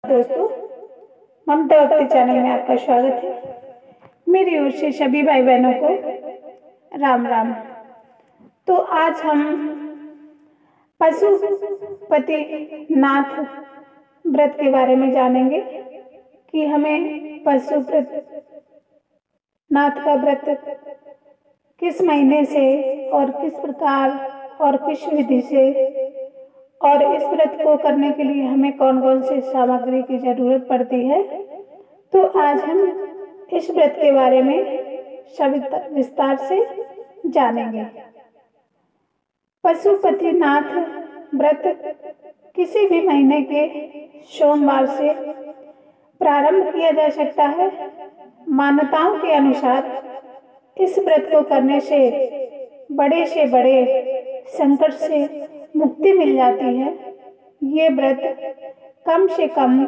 दोस्तों, ममता भक्ति चैनल में आपका स्वागत है। मेरी ओर से सभी भाई बहनों को राम राम। तो आज हम पशुपतिनाथ व्रत के बारे में जानेंगे कि हमें पशुपतिनाथ का व्रत किस महीने से और किस प्रकार और किस विधि से, और इस व्रत को करने के लिए हमें कौन कौन सी सामग्री की जरूरत पड़ती है। तो आज हम इस व्रत के बारे में विस्तार से जानेंगे। पशुपतिनाथ व्रत किसी भी महीने के सोमवार से प्रारंभ किया जा सकता है। मान्यताओं के अनुसार इस व्रत को करने से बड़े संकट से मुक्ति मिल जाती है। ये व्रत कम से कम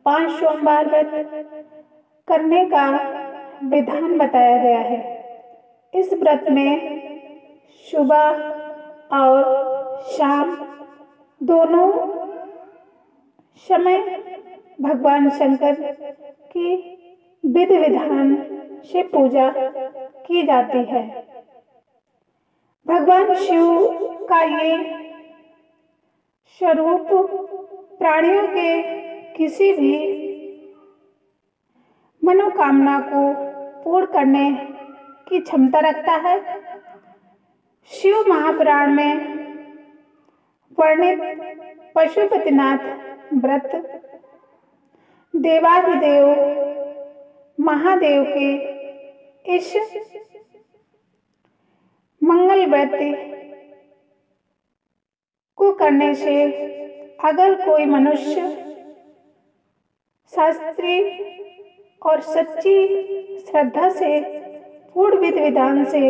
5 सोमवार व्रत करने का विधान बताया गया है। इस व्रत में सुबह और शाम दोनों समय भगवान शंकर की विधि विधान से पूजा की जाती है। भगवान शिव का ये स्वरूप प्राणियों के किसी भी मनोकामना को पूर्ण करने की क्षमता रखता है। शिव महापुराण में वर्णित पशुपतिनाथ व्रत देवाधिदेव महादेव के इस मंगल व्रत को करने से अगर कोई मनुष्य शास्त्रीय और सच्ची श्रद्धा से पूर्ण विधि विधान से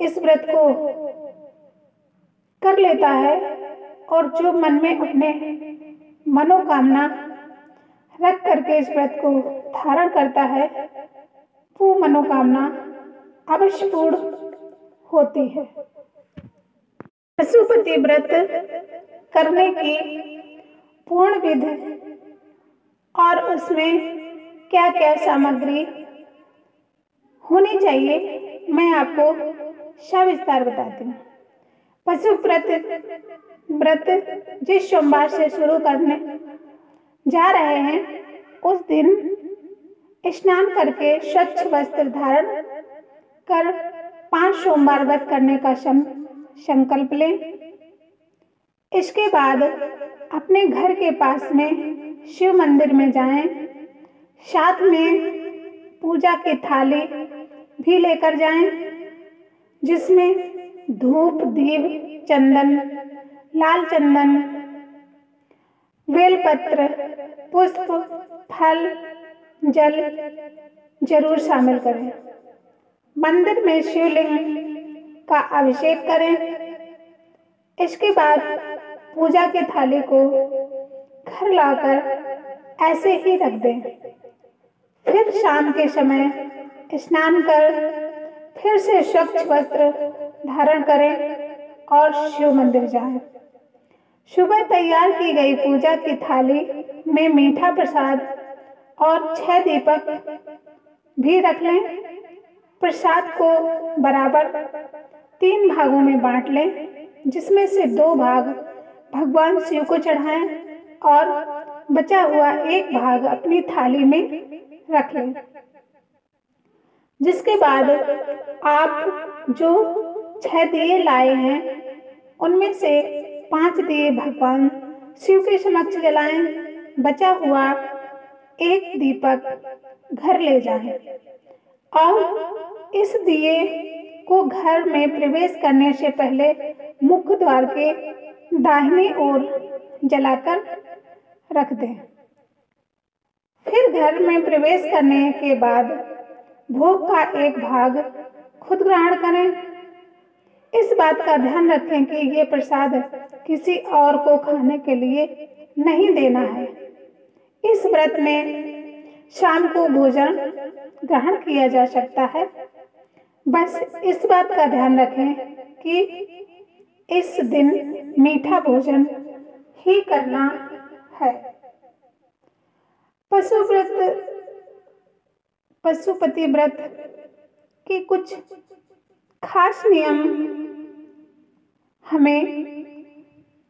इस व्रत को कर लेता है और जो मन में अपने मनोकामना रख करके इस व्रत को धारण करता है, वो मनोकामना अवश्य पूर्ण होती है। पशुपति व्रत करने की पूर्ण विधि और उसमें क्या क्या सामग्री होनी चाहिए मैं आपको सविस्तार बताती हूँ। पशुपति व्रत जिस सोमवार से शुरू करने जा रहे हैं उस दिन स्नान करके स्वच्छ वस्त्र धारण कर 5 सोमवार व्रत करने का संकल्प लें। इसके बाद अपने घर के पास में शिव मंदिर में जाएं। साथ में पूजा की थाली भी लेकर जाएं, जिसमें धूप, दीप, चंदन, लाल चंदन, बेलपत्र, पुष्प, फल, जल जरूर शामिल करें। मंदिर में शिवलिंग का अभिषेक करें। इसके बाद पूजा की थाली को घर लाकर ऐसे ही रख दें। फिर शाम के समय स्नान कर फिर से स्वच्छ वस्त्र धारण करें और शिव मंदिर जाएं। सुबह तैयार की गई पूजा की थाली में मीठा प्रसाद और 6 दीपक भी रख लें। प्रसाद को बराबर 3 भागों में बांट लें, जिसमें से 2 भाग भगवान शिव को चढ़ाएं और बचा हुआ 1 भाग अपनी थाली में रख लें। जिसके बाद आप जो 6 दिए लाए हैं उनमें से 5 दिए भगवान शिव के समक्ष जलाएं। बचा हुआ 1 दीपक घर ले जाएं और इस दिए को घर में प्रवेश करने से पहले मुख्य द्वार के दाहिनी ओर जलाकर रख दें। फिर घर में प्रवेश करने के बाद भोग का 1 भाग खुद ग्रहण करें। इस बात का ध्यान रखें कि ये प्रसाद किसी और को खाने के लिए नहीं देना है। इस व्रत में शाम को भोजन ग्रहण किया जा सकता है। बस इस बात का ध्यान रखें कि इस दिन मीठा भोजन ही करना है। पशुपति व्रत के कुछ खास नियम हमें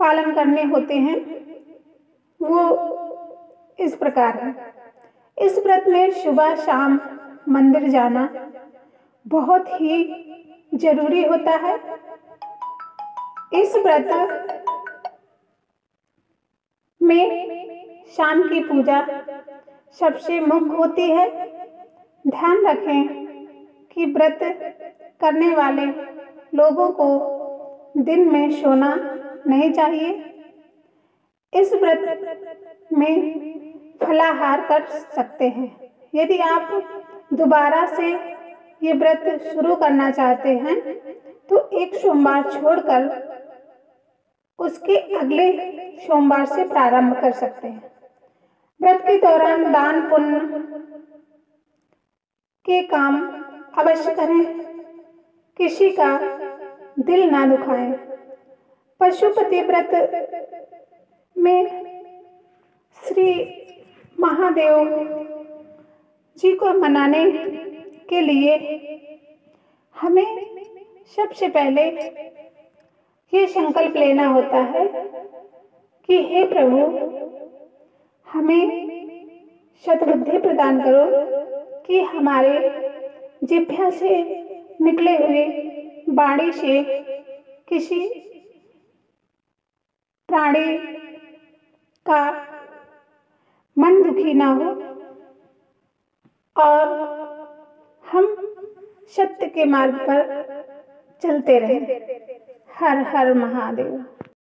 पालन करने होते हैं, वो इस प्रकार है। इस व्रत में सुबह शाम मंदिर जाना बहुत ही जरूरी होता है। इस व्रत में शाम की पूजा सबसे मुख्य होती है। ध्यान रखें कि व्रत करने वाले लोगों को दिन में सोना नहीं चाहिए। इस व्रत में फलाहार कर सकते हैं। यदि आप दोबारा से ये व्रत शुरू करना चाहते हैं तो एक सोमवार छोड़कर उसके अगले सोमवार से प्रारंभ कर सकते हैं। व्रत के दौरान दान पुण्य के काम अवश्य करें, किसी का दिल ना दुखाएं। पशुपति व्रत में श्री महादेव जी को मनाने के लिए हमें सबसे पहले ये संकल्प लेना होता है कि हे प्रभु, हमें सद्बुद्धि प्रदान करो कि हमारे जिह्वा से निकले हुए वाणी से किसी प्राणी का मन दुखी ना हो और हम सत्य के मार्ग पर चलते रहें। हर हर महादेव।